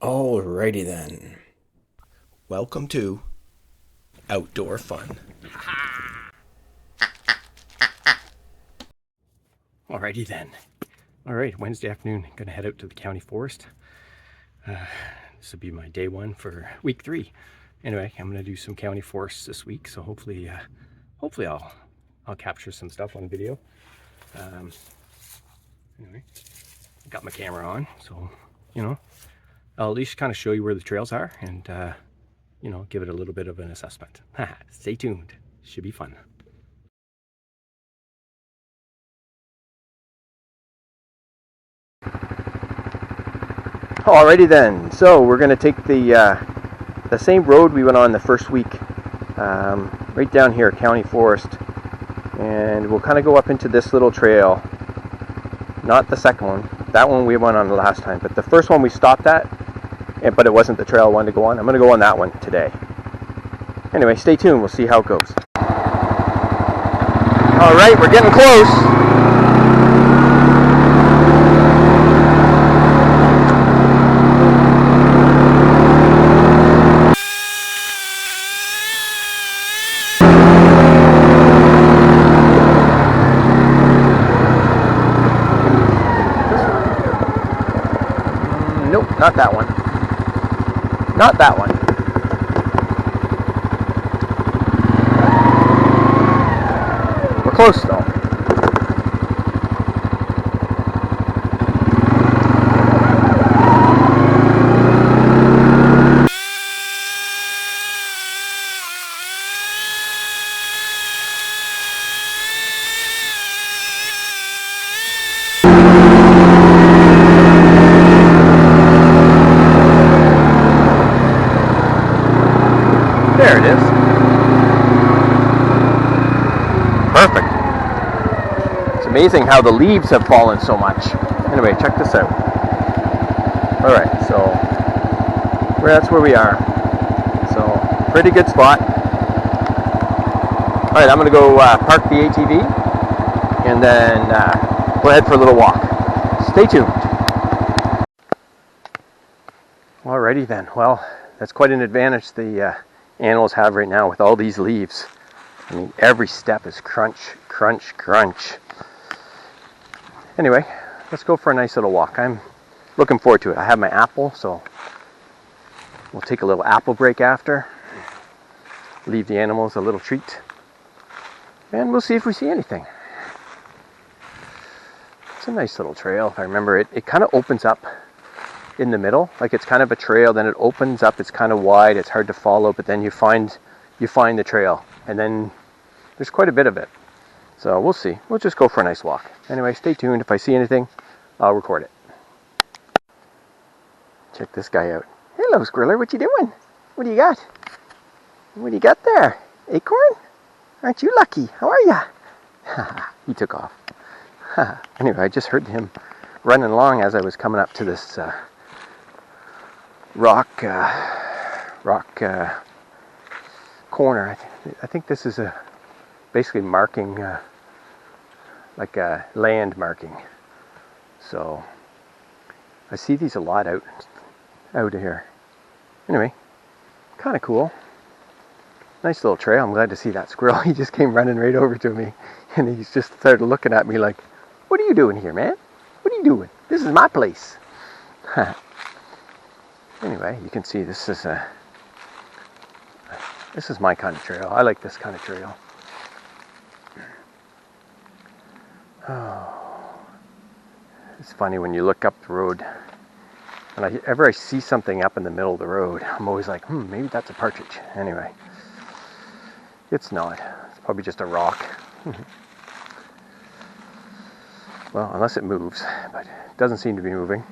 Alrighty then. Welcome to Outdoor Fun. Alrighty then. Alright, Wednesday afternoon, gonna head out to the county forest. This will be my day one for week 3. Anyway, I'm gonna do some county forests this week, so hopefully I'll capture some stuff on video. Anyway, got my camera on, so I'll at least kind of show you where the trails are and give it a little bit of an assessment. Stay tuned. Should be fun. Alrighty then, so we're going to take the same road we went on the first week, right down here, County Forest, and we'll kind of go up into this little trail. Not the second one, that one we went on the last time, but the first one we stopped at, but it wasn't the trail I wanted to go on. I'm going to go on that one today. Anyway, stay tuned, we'll see how it goes. Alright, we're getting close. Nope, not that one. Not that one. We're close though. There it is. Perfect. It's amazing how the leaves have fallen so much. Anyway, check this out. Alright, so that's where we are. So, pretty good spot. Alright, I'm going to go park the ATV and then go ahead for a little walk. Stay tuned. Alrighty then. Well, that's quite an advantage the animals have right now with all these leaves. I mean, every step is crunch, crunch, crunch. Anyway, let's go for a nice little walk. I'm looking forward to it. I have my apple, so we'll take a little apple break after. Leave the animals a little treat. And we'll see if we see anything. It's a nice little trail. If I remember it, it kind of opens up in the middle, like it's kind of a trail, then it opens up, it's kind of wide, it's hard to follow, but then you find the trail, and then there's quite a bit of it. So we'll see. We'll just go for a nice walk. Anyway, stay tuned. If I see anything, I'll record it. Check this guy out. Hello, Squirrel. What you doing? What do you got? What do you got there? Acorn? Aren't you lucky? How are ya? He took off. Anyway, I just heard him running along as I was coming up to this rock corner. I think this is basically marking, like a land marking. So I see these a lot out here. Anyway, kind of cool. Nice little trail. I'm glad to see that squirrel. He just came running right over to me, and he's just started looking at me like, "What are you doing here, man? What are you doing? This is my place." Anyway, you can see this is my kind of trail. I like this kind of trail. Oh, it's funny when you look up the road. Whenever I see something up in the middle of the road, I'm always like, maybe that's a partridge. Anyway, it's not. It's probably just a rock. Well, unless it moves, but it doesn't seem to be moving.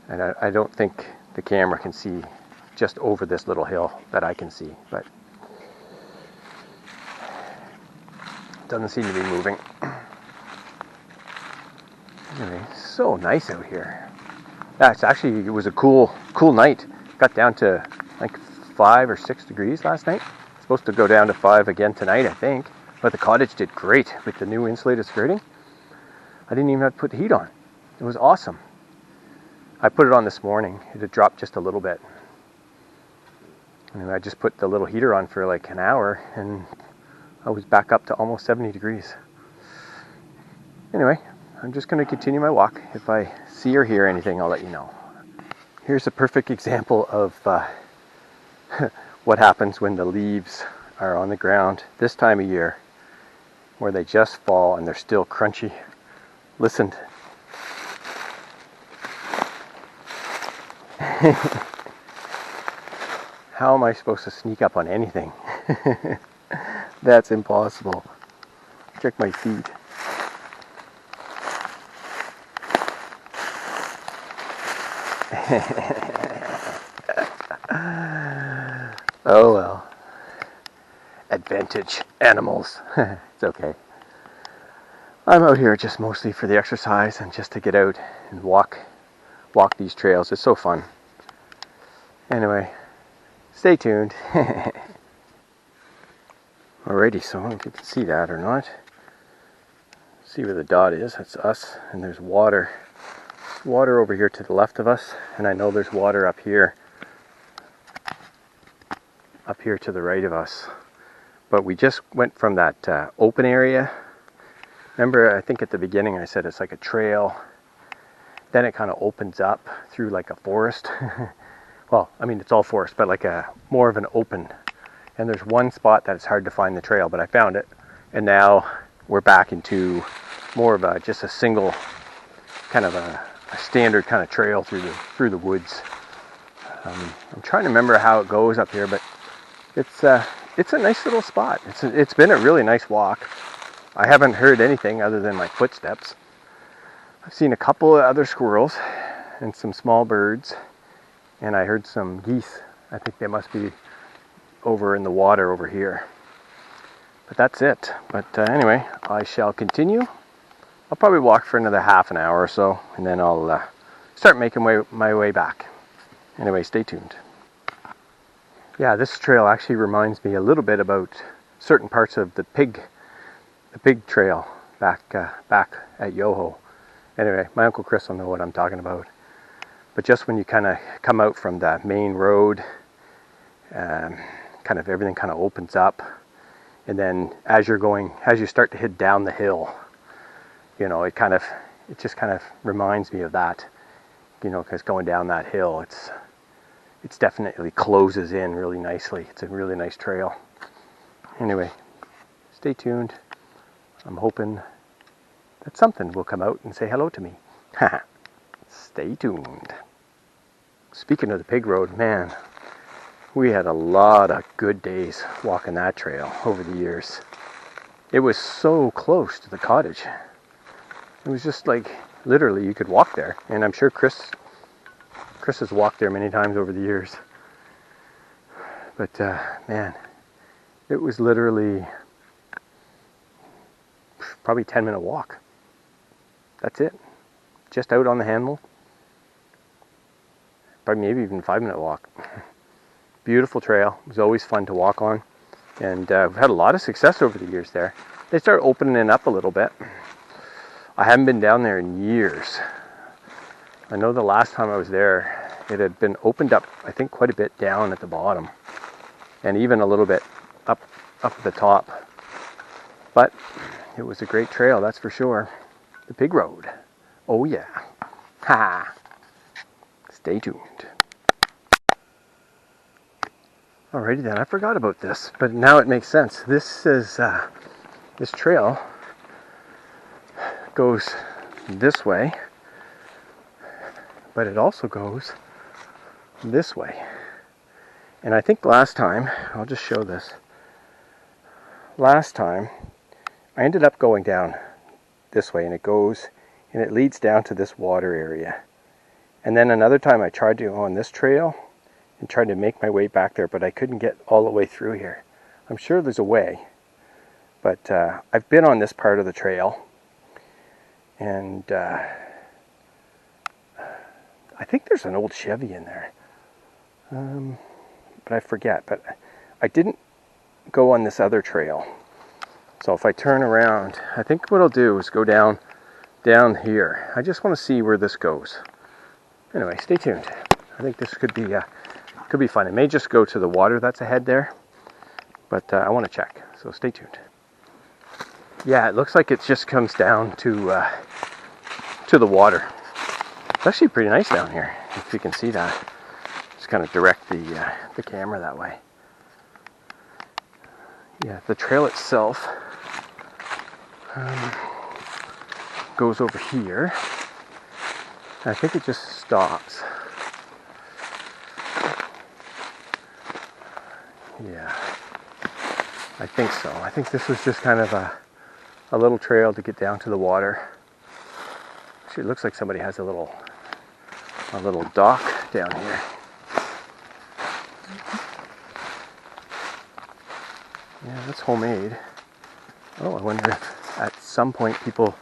And I don't think the camera can see just over this little hill that I can see, but it doesn't seem to be moving. Anyway, so nice out here. Yeah, it was a cool night. Got down to like 5 or 6 degrees last night. It's supposed to go down to 5 again tonight, I think. But the cottage did great with the new insulated skirting. I didn't even have to put the heat on. It was awesome. I put it on this morning. It had dropped just a little bit. And I just put the little heater on for like an hour and I was back up to almost 70 degrees. Anyway, I'm just going to continue my walk. If I see or hear anything, I'll let you know. Here's a perfect example of what happens when the leaves are on the ground this time of year, where they just fall and they're still crunchy. Listen. How am I supposed to sneak up on anything? That's impossible. Check my feet. Oh well. Advantage animals. It's okay. I'm out here just mostly for the exercise and just to get out and walk these trails. It's so fun. Anyway, stay tuned. Alrighty, so I don't know if you can see that or not. See where the dot is, that's us, and there's water. There's water over here to the left of us, and I know there's water up here to the right of us. But we just went from that open area. Remember, I think at the beginning I said it's like a trail. Then it kind of opens up through like a forest. Well, I mean, it's all forest, but like more of an open. And there's one spot that it's hard to find the trail, but I found it. And now we're back into more of just a single kind of a standard kind of trail through the woods. I'm trying to remember how it goes up here, but it's a nice little spot. It's been a really nice walk. I haven't heard anything other than my footsteps. I've seen a couple of other squirrels and some small birds, and I heard some geese. I think they must be over in the water over here. But that's it. But anyway, I shall continue. I'll probably walk for another half an hour or so, and then I'll start making my way back. Anyway, stay tuned. Yeah, this trail actually reminds me a little bit about certain parts of the pig trail back at Yoho. Anyway, my Uncle Chris will know what I'm talking about. But just when you kind of come out from that main road, kind of everything kind of opens up, and then as you start to head down the hill, you know, it just kind of reminds me of that, you know, because going down that hill, it's definitely closes in really nicely. It's a really nice trail. Anyway, stay tuned. I'm hoping that something will come out and say hello to me. Stay tuned. Speaking of the pig road, man, we had a lot of good days walking that trail over the years. It was so close to the cottage. It was just like, literally, you could walk there. And I'm sure Chris has walked there many times over the years. But, man, it was literally probably 10-minute walk. That's it. Just out on the handle. Probably maybe even 5-minute walk. Beautiful trail. It was always fun to walk on. And we've had a lot of success over the years there. They started opening it up a little bit. I haven't been down there in years. I know the last time I was there, it had been opened up, I think, quite a bit down at the bottom. And even a little bit up at the top. But it was a great trail, that's for sure. The pig road. Oh yeah. Ha! Stay tuned. Alrighty then, I forgot about this, but now it makes sense. This trail goes this way, but it also goes this way. And I think last time, I'll just show this. Last time, I ended up going down this way, and it leads down to this water area. And then another time I tried to go on this trail and tried to make my way back there, but I couldn't get all the way through here. I'm sure there's a way, but I've been on this part of the trail, and I think there's an old Chevy in there, but I forget. But I didn't go on this other trail, so if I turn around, I think what I'll do is go down here. I just want to see where this goes. Anyway, stay tuned. I think this could be fun. It may just go to the water that's ahead there, but I want to check, so stay tuned. Yeah, it looks like it just comes down to the water. It's actually pretty nice down here, if you can see that. Just kind of direct the camera that way. Yeah, the trail itself goes over here. I think it just stops. Yeah, I think so. I think this was just kind of a little trail to get down to the water. Actually, it looks like somebody has a little dock down here. Yeah, that's homemade. Oh, I wonder if at some point people...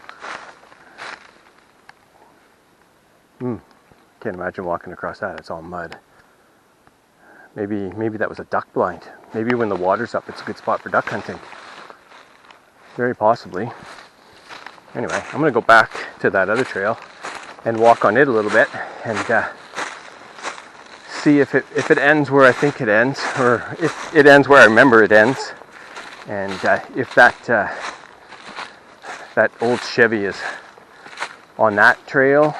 Can't imagine walking across that. It's all mud. Maybe that was a duck blind. Maybe when the water's up, it's a good spot for duck hunting. Very possibly. Anyway, I'm going to go back to that other trail and walk on it a little bit and see if it ends where I think it ends, or if it ends where I remember it ends, and if that old Chevy is on that trail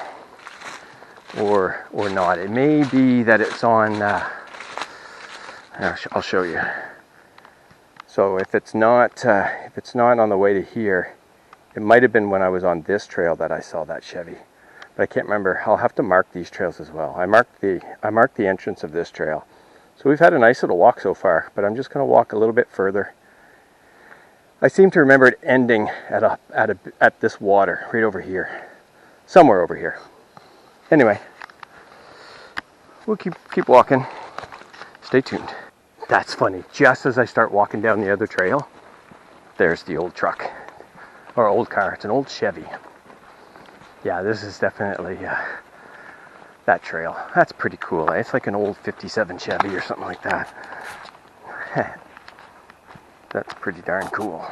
or not. It may be that it's on. I'll show you. So if it's not on the way to here, it might have been when I was on this trail that I saw that Chevy, but I can't remember. I'll have to mark these trails as well. I marked the entrance of this trail. So we've had a nice little walk so far, but I'm just going to walk a little bit further. I seem to remember it ending at this water right over here, somewhere over here. Anyway, we'll keep walking. Stay tuned. That's funny. Just as I start walking down the other trail, there's the old truck, or old car. It's an old Chevy. Yeah, this is definitely that trail. That's pretty cool. It's like an old 57 Chevy or something like that. That's pretty darn cool.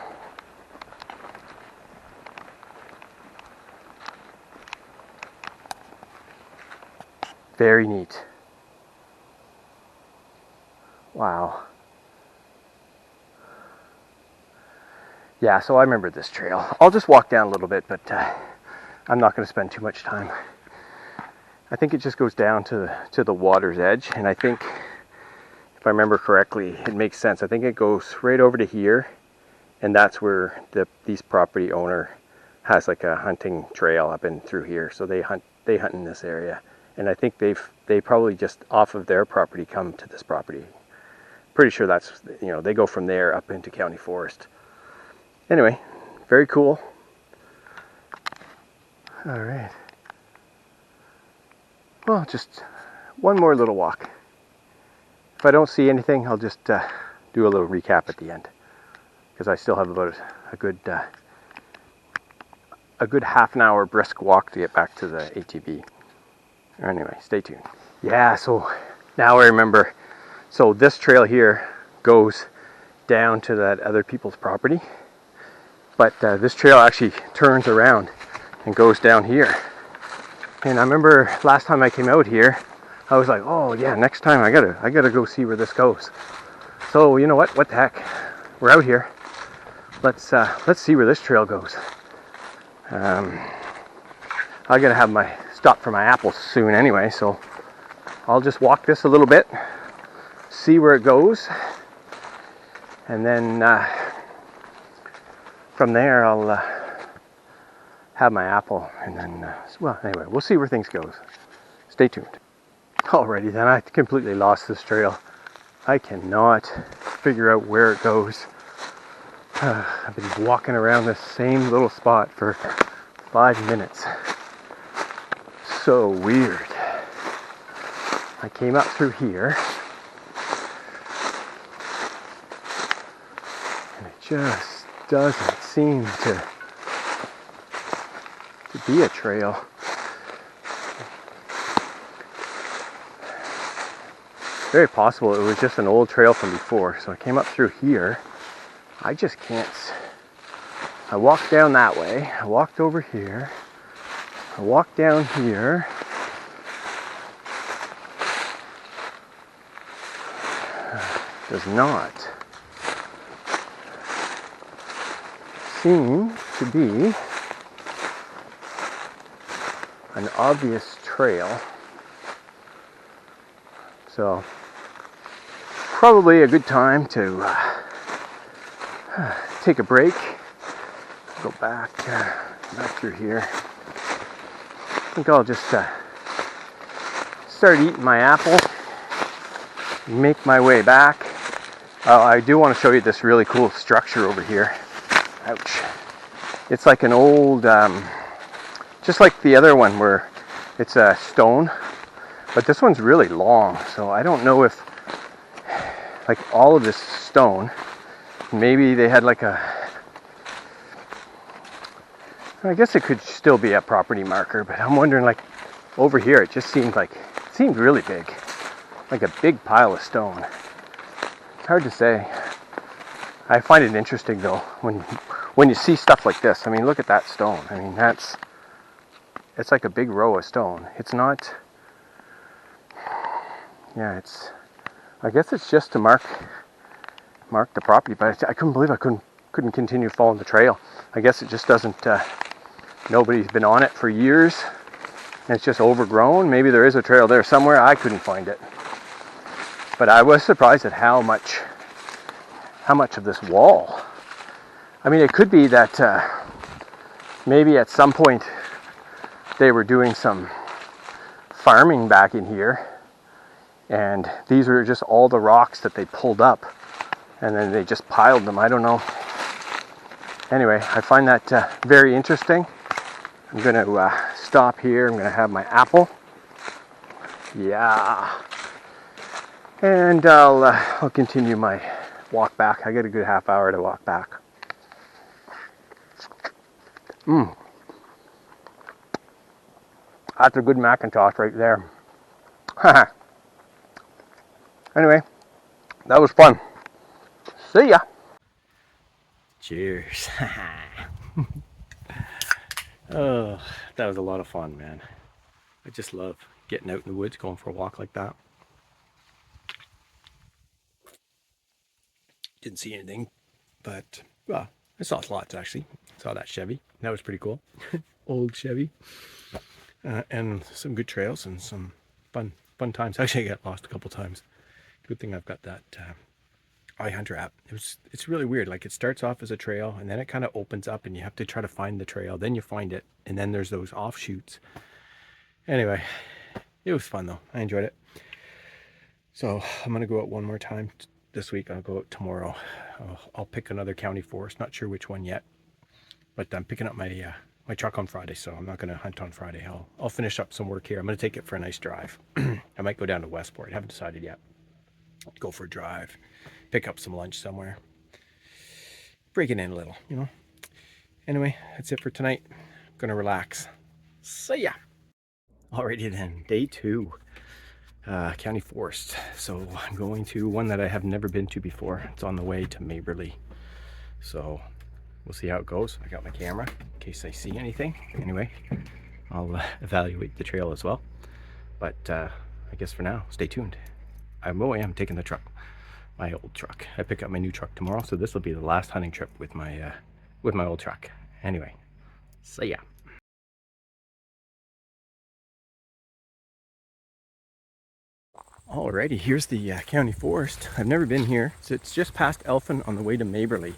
Very neat. Wow. Yeah, so I remember this trail. I'll just walk down a little bit, but I'm not going to spend too much time. I think it just goes down to the water's edge, and I think, if I remember correctly, it makes sense. I think it goes right over to here, and that's where these property owner has like a hunting trail up and through here. So they hunt in this area, and I think they probably just off of their property come to this property. Pretty sure that's, they go from there up into county forest. Anyway, very cool. All right. Well, just one more little walk. If I don't see anything, I'll just do a little recap at the end, because I still have about a good half an hour brisk walk to get back to the ATV. Anyway, stay tuned. Yeah, so now I remember. So this trail here goes down to that other people's property, but this trail actually turns around and goes down here. And I remember last time I came out here, I was like, oh yeah, next time I gotta go see where this goes. So you know what the heck, we're out here. Let's see where this trail goes. I gotta have my stop for my apples soon anyway, so I'll just walk this a little bit, see where it goes, and then from there I'll have my apple, and then well, anyway, we'll see where things goes. Stay tuned. Alrighty then, I completely lost this trail. I cannot figure out where it goes. I've been walking around this same little spot for 5 minutes. So weird. I came up through here, and it just doesn't seem to be a trail. Very possible it was just an old trail from before. So I came up through here. I just can't. I walked down that way. I walked over here. I walked down here. does not seem to be an obvious trail. So probably a good time to take a break, go back through here. I think I'll just start eating my apple, make my way back. I do want to show you this really cool structure over here. Ouch. It's like an old, just like the other one where it's a stone, but this one's really long. So I don't know if, like all of this stone, maybe they had like I guess it could still be a property marker, but I'm wondering, like over here, it just seemed really big, like a big pile of stone. Hard to say. I find it interesting though when you see stuff like this. I mean, look at that stone. I mean, it's like a big row of stone. It's not. Yeah, I guess it's just to mark the property, but I couldn't believe I couldn't continue following the trail. I guess it just doesn't. Nobody's been on it for years, and it's just overgrown. Maybe there is a trail there somewhere. I couldn't find it, but I was surprised at how much of this wall. I mean, it could be that maybe at some point they were doing some farming back in here, and these were just all the rocks that they pulled up, and then they just piled them. I don't know. Anyway, I find that very interesting. I'm going to stop here. I'm going to have my apple. Yeah. And I'll continue my walk back. I got a good half hour to walk back. That's a good Macintosh right there. Anyway, that was fun. See ya. Cheers. Oh, that was a lot of fun, man. I just love getting out in the woods, going for a walk like that. Didn't see anything, but well, I saw lots actually. Saw that Chevy. That was pretty cool. Old Chevy. And some good trails and some fun times. Actually, I got lost a couple times. Good thing I've got that iHunter app. It's really weird. Like, it starts off as a trail and then it kind of opens up and you have to try to find the trail. Then you find it, and then there's those offshoots. Anyway, it was fun though. I enjoyed it. So I'm gonna go out one more time this week. I'll go out tomorrow. I'll pick another county forest. Not sure which one yet, but I'm picking up my my truck on Friday, so I'm not gonna hunt on Friday. I'll finish up some work here. I'm gonna take it for a nice drive. I might go down to Westport. I haven't decided yet. Go for a drive, pick up some lunch somewhere, break it in a little, you know. Anyway, that's it for tonight. I'm gonna relax. See ya. Alrighty then, day 2, county forest. So I'm going to one that I have never been to before. It's on the way to Maberly, so we'll see how it goes. I got my camera in case I see anything. Anyway, I'll evaluate the trail as well, but I guess for now, stay tuned. I am taking the truck, my old truck. I pick up my new truck tomorrow, so this will be the last hunting trip with my old truck. Anyway, see ya. Alrighty, here's the county forest. I've never been here, so it's just past Elphin on the way to Maberly.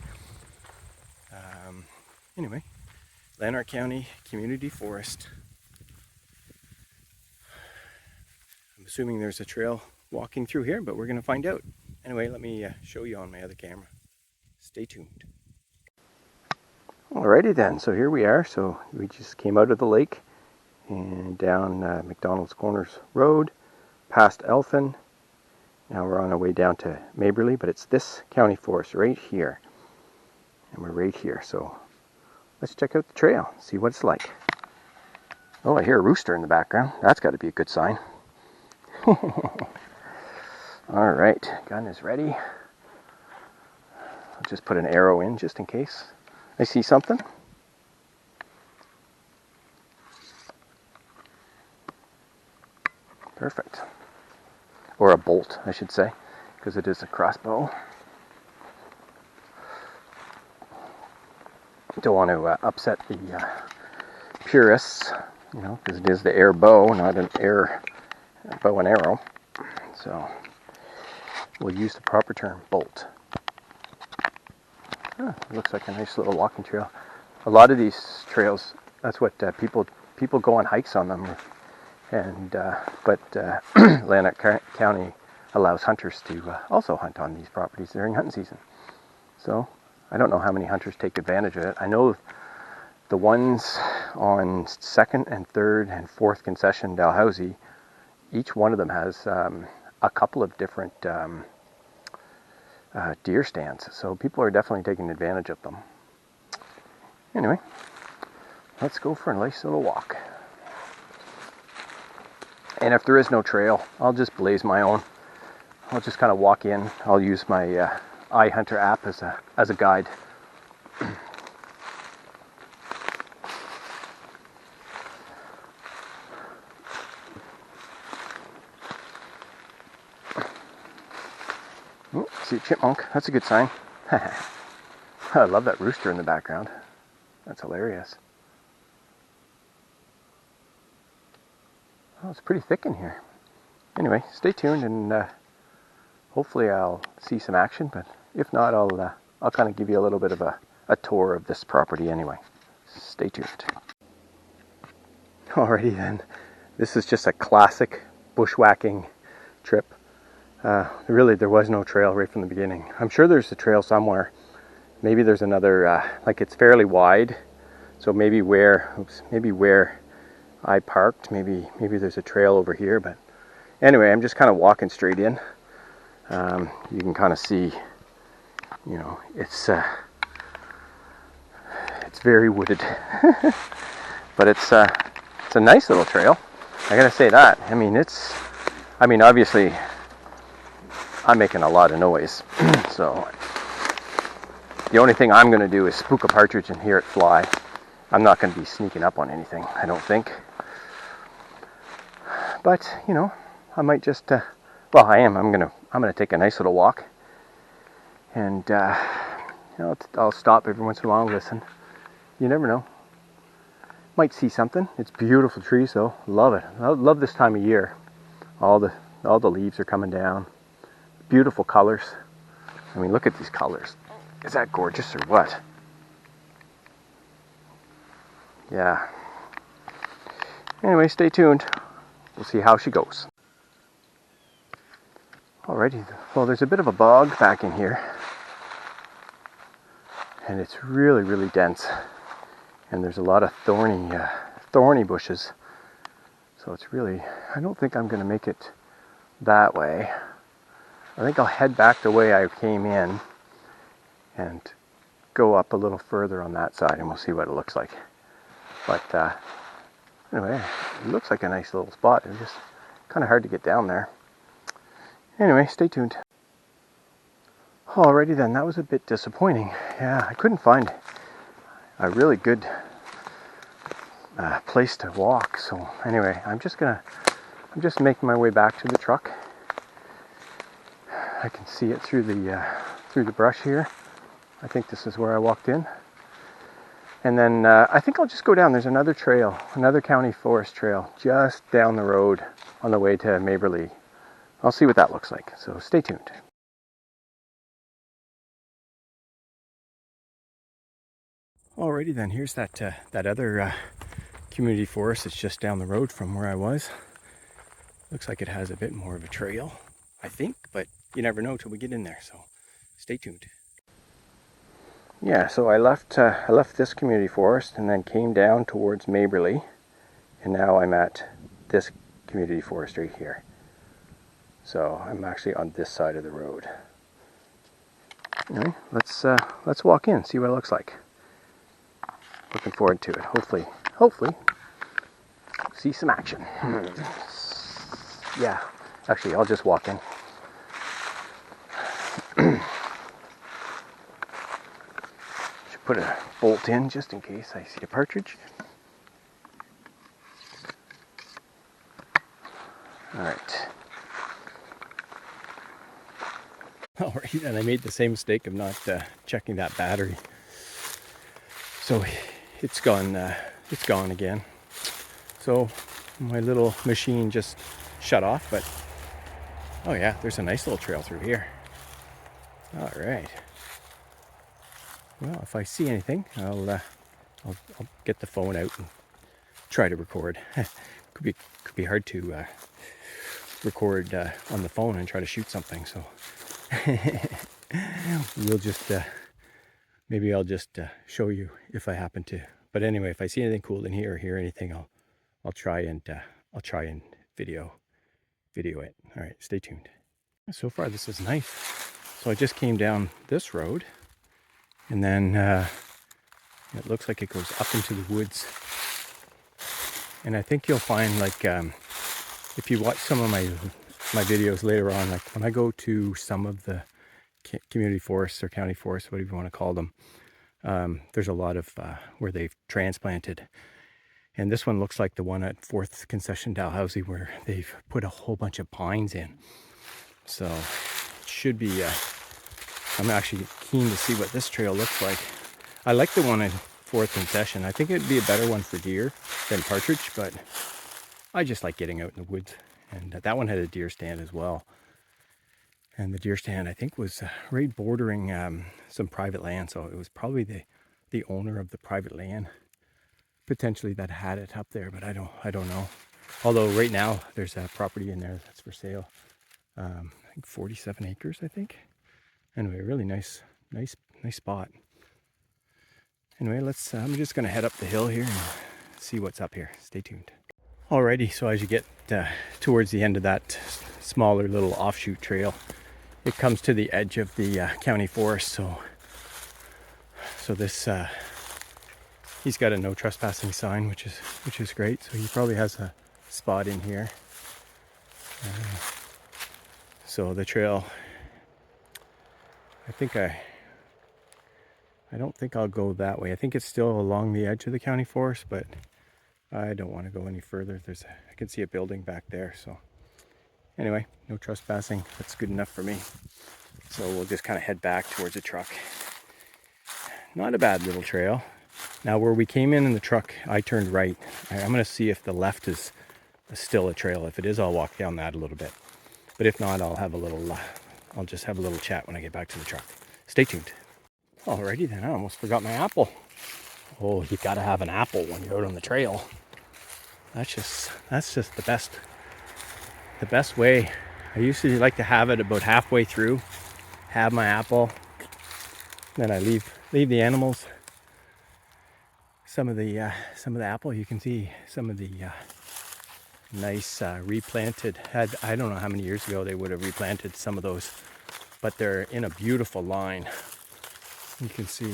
Anyway, Lanark County Community Forest. I'm assuming there's a trail walking through here, but we're going to find out. Anyway, let me show you on my other camera. Stay tuned. Alrighty then, so here we are. So we just came out of the lake and down McDonald's Corners Road, past Elphin. Now we're on our way down to Maberly, but it's this county forest right here. And we're right here, so let's check out the trail, see what it's like. Oh, I hear a rooster in the background. That's got to be a good sign. Alright, gun is ready. I'll just put an arrow in just in case I see something. Perfect. Or a bolt, I should say. because it is a crossbow. Don't want to upset the purists, you know, because it is the air bow, not an air bow and arrow. So we'll use the proper term, bolt. Looks like a nice little walking trail. A lot of these trails, that's what people go on hikes on them, and but Lanark County allows hunters to also hunt on these properties during hunting season. So I don't know how many hunters take advantage of it. I know the ones on 2nd and 3rd and 4th concession Dalhousie, each one of them has a couple of different deer stands, so people are definitely taking advantage of them. Anyway, let's go for a nice little walk. And if there is no trail, I'll just blaze my own. I'll just kind of walk in. I'll use my iHunter app as a guide. Oh, see a chipmunk. That's a good sign. I love that rooster in the background. That's hilarious. Oh, it's pretty thick in here. Anyway, stay tuned, and hopefully I'll see some action, but if not, I'll kind of give you a little bit of a tour of this property anyway. Stay tuned. Alrighty then, this is just a classic bushwhacking trip. Really, there was no trail right from the beginning. I'm sure there's a trail somewhere. Maybe there's another, like it's fairly wide, so maybe where I parked, maybe there's a trail over here, but anyway, I'm just kind of walking straight in. You can kind of see, you know, it's very wooded, but it's a nice little trail. I gotta say that. I mean, obviously, I'm making a lot of noise, so the only thing I'm gonna do is spook a partridge and hear it fly. I'm not gonna be sneaking up on anything, I don't think. But you know, I might just, well, I am. I'm gonna take a nice little walk, and you know, I'll stop every once in a while and listen. You never know. Might see something. It's beautiful trees though. Love it. I love this time of year. All the leaves are coming down. Beautiful colors. I mean, look at these colors. Is that gorgeous or what? Yeah. Anyway, stay tuned. We'll see how she goes. Alrighty, well, there's a bit of a bog back in here, and it's really, really dense, and there's a lot of thorny bushes, so it's really, I don't think I'm going to make it that way. I think I'll head back the way I came in and go up a little further on that side, and we'll see what it looks like. But anyway, it looks like a nice little spot. It's just kind of hard to get down there. Anyway, stay tuned. Alrighty then, that was a bit disappointing. Yeah, I couldn't find a really good place to walk. So anyway, I'm just making my way back to the truck. I can see it through the brush here. I think this is where I walked in. And then I think I'll just go down. There's another trail, another county forest trail, just down the road on the way to Maberly. I'll see what that looks like, so stay tuned. Alrighty then, here's that other community forest that's just down the road from where I was. Looks like it has a bit more of a trail, I think, but you never know till we get in there, so stay tuned. Yeah, so I left this community forest and then came down towards Maberly, and now I'm at this community forest right here. So I'm actually on this side of the road. Anyway, let's walk in, see what it looks like. Looking forward to it. Hopefully, see some action. Yeah, actually, I'll just walk in. Should put a bolt in just in case I see a partridge. All right. All right, and I made the same mistake of not checking that battery. So it's gone again. So my little machine just shut off, but oh yeah, there's a nice little trail through here. All right. Well, if I see anything, I'll get the phone out and try to record. could be hard to record on the phone and try to shoot something. So we'll just maybe I'll just show you if I happen to. But anyway, if I see anything cool in here or hear anything, I'll try and video it. All right, stay tuned. So far, this is nice. So I just came down this road, and then it looks like it goes up into the woods. And I think you'll find, like, if you watch some of my videos later on, like when I go to some of the community forests or county forests, whatever you want to call them, there's a lot of where they've transplanted. And this one looks like the one at 4th Concession Dalhousie, where they've put a whole bunch of pines in. So it should be, I'm actually keen to see what this trail looks like. I like the one at 4th Concession. I think it'd be a better one for deer than partridge, but I just like getting out in the woods. And that one had a deer stand as well. And the deer stand, I think, was right bordering some private land. So it was probably the owner of the private land, potentially, that had it up there, but I don't know. Although right now there's a property in there that's for sale. I think 47 acres, I think. Anyway, really nice spot. Anyway, I'm just gonna head up the hill here and see what's up here. Stay tuned. Alrighty, so as you get towards the end of that smaller little offshoot trail, it comes to the edge of the county forest. So this he's got a no trespassing sign, which is great. So he probably has a spot in here. So the trail, I don't think I'll go that way. I think it's still along the edge of the county forest, but I don't want to go any further. I can see a building back there. So anyway, no trespassing. That's good enough for me. So we'll just kind of head back towards the truck. Not a bad little trail. Now where we came in the truck, I turned right. I'm going to see if the left is still a trail. If it is, I'll walk down that a little bit. But if not, I'll just have a little chat when I get back to the truck. Stay tuned. Alrighty then, I almost forgot my apple. Oh, you gotta have an apple when you're out on the trail. That's just the best way. I usually like to have it about halfway through, have my apple, then I leave the animals some of the apple. You can see some of the nice replanted. I don't know how many years ago they would have replanted some of those, but they're in a beautiful line. You can see,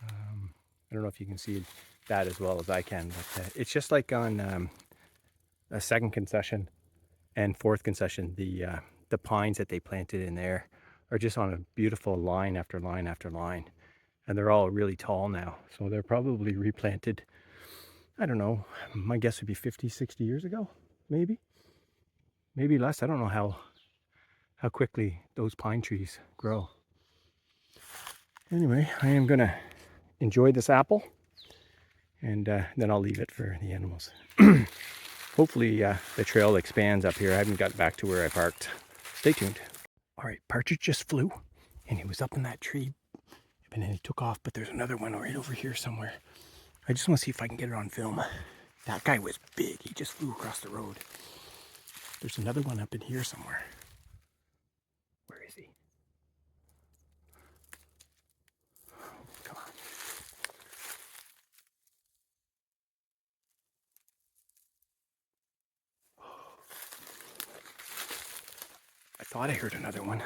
I don't know if you can see that as well as I can, but it's just like on a 2nd Concession and 4th Concession, the pines that they planted in there are just on a beautiful line after line after line, and they're all really tall now. So they're probably replanted, I don't know, my guess would be 50, 60 years ago, maybe less. I don't know how quickly those pine trees grow. Anyway, I am gonna enjoy this apple, and then I'll leave it for the animals. Hopefully the trail expands up here. I haven't gotten back to where I parked. Stay tuned. All right, partridge just flew, and he was up in that tree, and then he took off, but there's another one right over here somewhere. I just want to see if I can get it on film. That guy was big. He just flew across the road. There's another one up in here somewhere. Where is he? Come on. I thought I heard another one.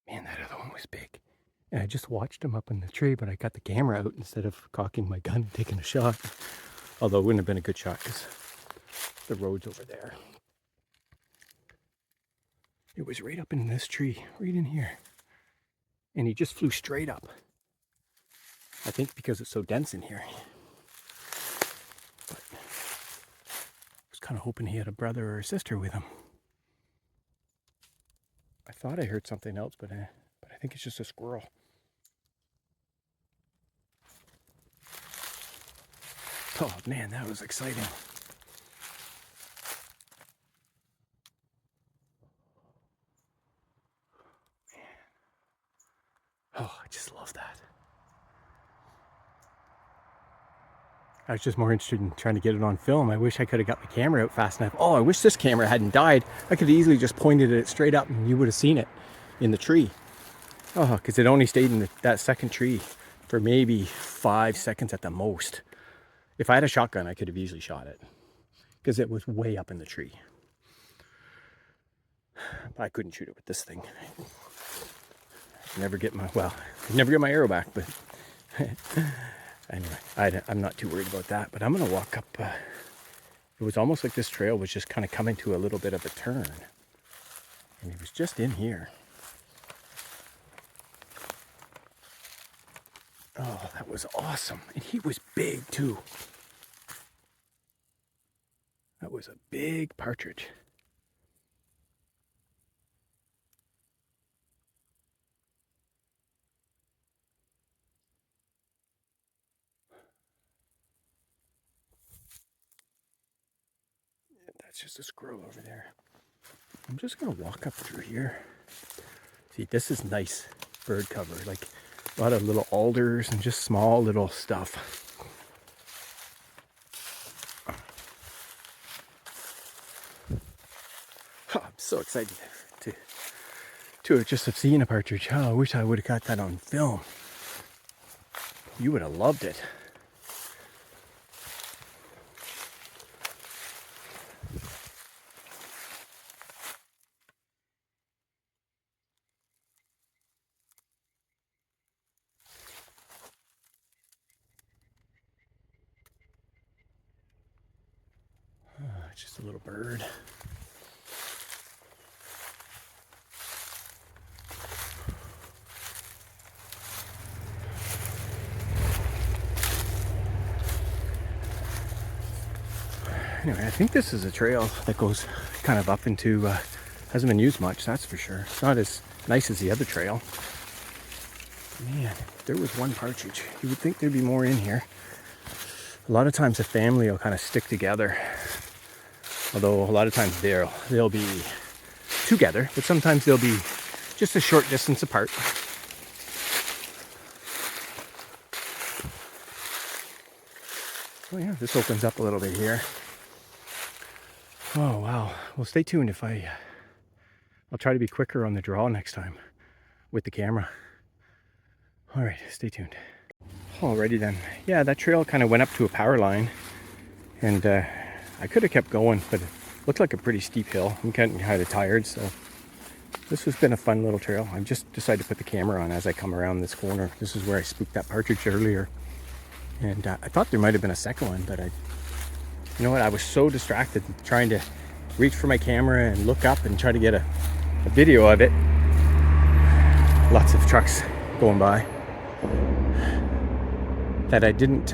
Man, that other one was big. And I just watched him up in the tree, but I got the camera out instead of cocking my gun and taking a shot. Although it wouldn't have been a good shot because the road's over there. It was right up in this tree, right in here. And he just flew straight up. I think because it's so dense in here. kind of hoping he had a brother or a sister with him. I thought I heard something else, but I think it's just a squirrel. Oh man, that was exciting. Oh, I just love that. I was just more interested in trying to get it on film. I wish I could have got my camera out fast enough. Oh, I wish this camera hadn't died. I could have easily just pointed it straight up and you would have seen it in the tree. Oh, because it only stayed in that second tree for maybe 5 seconds at the most. If I had a shotgun, I could have easily shot it because it was way up in the tree. I couldn't shoot it with this thing. Never get my arrow back, but anyway, I'm not too worried about that. But I'm gonna walk up. It was almost like this trail was just kind of coming to a little bit of a turn, and he was just in here. Oh, that was awesome, and he was big too. That was a big partridge. That's just a squirrel over there. I'm just gonna walk up through here. See, this is nice bird cover, like a lot of little alders and just small little stuff. Oh, I'm so excited to just have seen a partridge. Oh, I wish I would have got that on film. You would have loved it. Just a little bird. Anyway, I think this is a trail that goes kind of up into, hasn't been used much, that's for sure. It's not as nice as the other trail. Man, there was one partridge. You would think there'd be more in here. A lot of times a family will kind of stick together. Although a lot of times they'll be together, but sometimes they'll be just a short distance apart. Oh yeah, this opens up a little bit here. Oh wow. Well, stay tuned if I'll try to be quicker on the draw next time with the camera. All right, stay tuned. Alrighty then. Yeah, that trail kind of went up to a power line, and I could have kept going, but it looked like a pretty steep hill. I'm getting kind of tired, so this has been a fun little trail. I just decided to put the camera on as I come around this corner. This is where I spooked that partridge earlier, and I thought there might have been a second one, but you know what? I was so distracted trying to reach for my camera and look up and try to get a video of it. Lots of trucks going by, that I didn't.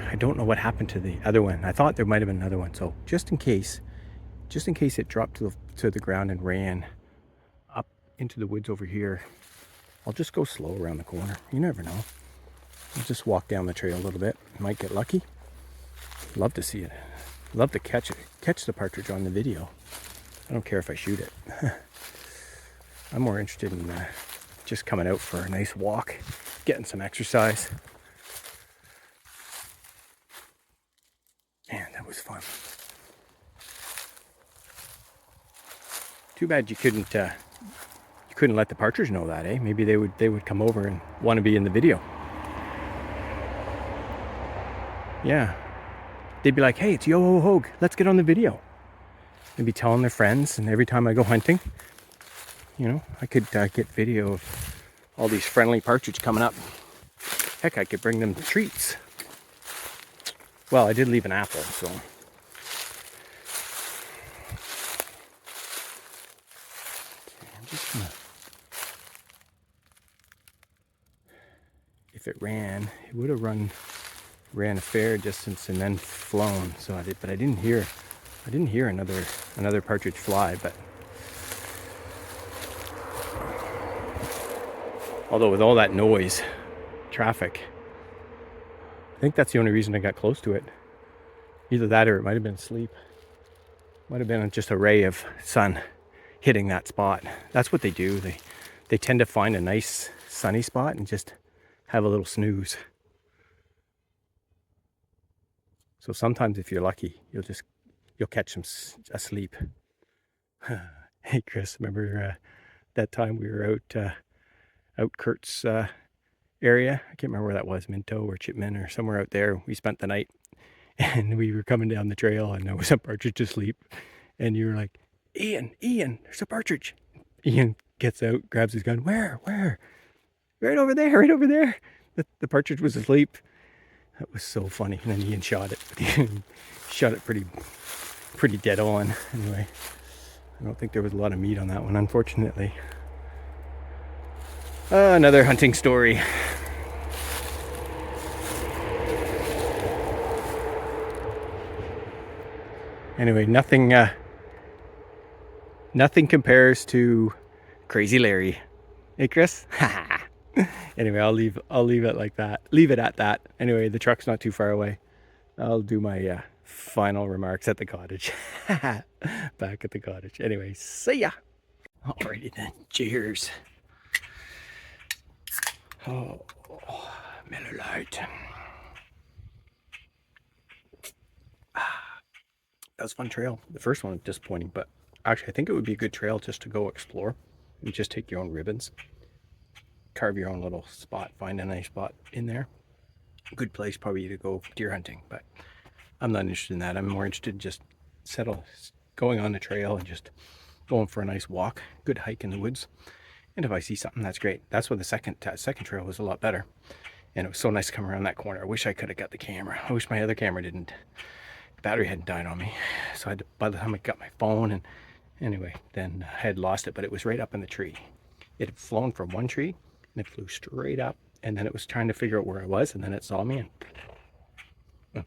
I don't know what happened to the other one. I thought there might have been another one. So just in case it dropped to the ground and ran up into the woods over here, I'll just go slow around the corner. You never know. I'll just walk down the trail a little bit. Might get lucky. Love to see it. Love to catch the partridge on the video. I don't care if I shoot it. I'm more interested in just coming out for a nice walk, getting some exercise. Man, that was fun. Too bad you couldn't let the partridge know that, eh? Maybe they would come over and want to be in the video. Yeah. They'd be like, hey, it's Yo-Ho Hogue, let's get on the video. They'd be telling their friends, and every time I go hunting, you know, I could get video of all these friendly partridge coming up. Heck, I could bring them treats. Well, I did leave an apple, so. I'm just gonna. If it ran, it would have run ran a fair distance and then flown. So I did, but I didn't hear another partridge fly. But although with all that noise, traffic, I think that's the only reason I got close to it. Either that or it might have been sleep. Might have been just a ray of sun hitting that spot. That's what they do. They tend to find a nice sunny spot and just have a little snooze. So sometimes if you're lucky, you'll catch them asleep. Hey Chris, remember that time we were out Kurt's area? I can't remember where that was, Minto or Chipman or somewhere out there. We spent the night and we were coming down the trail and there was a partridge asleep. And you were like, Ian, there's a partridge. Ian gets out, grabs his gun. Where? Right over there. The partridge was asleep. That was so funny. And then Ian shot it. Shot it pretty dead on. Anyway, I don't think there was a lot of meat on that one, unfortunately. Another hunting story. Anyway, nothing compares to Crazy Larry. Hey, Chris? Anyway, I'll leave it like that. Leave it at that. Anyway, the truck's not too far away. I'll do my final remarks at the cottage. Back at the cottage. Anyway, see ya. Alrighty then. Cheers. Oh, Miller Lite. That was a fun trail. The first one was disappointing, but actually I think it would be a good trail just to go explore and just take your own ribbons. Carve your own little spot, find a nice spot in there. Good place probably to go deer hunting, but I'm not interested in that. I'm more interested in just going on the trail and just going for a nice walk, good hike in the woods. And if I see something, that's great. That's where the second trail was a lot better. And it was so nice to come around that corner. I wish I could have got the camera. I wish my other camera didn't. The battery hadn't died on me. So I had to, by the time I got my phone, and anyway, then I had lost it, but it was right up in the tree. It had flown from one tree and it flew straight up, and then it was trying to figure out where I was, and then it saw me and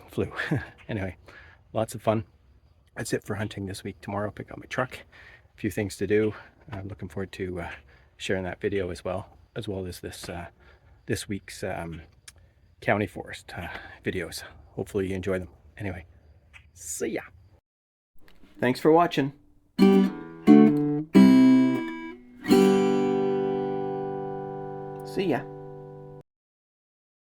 flew. Anyway, lots of fun. That's it for hunting this week. Tomorrow I'll pick up my truck. A few things to do. I'm looking forward to sharing that video as well as this week's county forest videos. Hopefully you enjoy them. Anyway, see ya. Thanks for watching. See ya.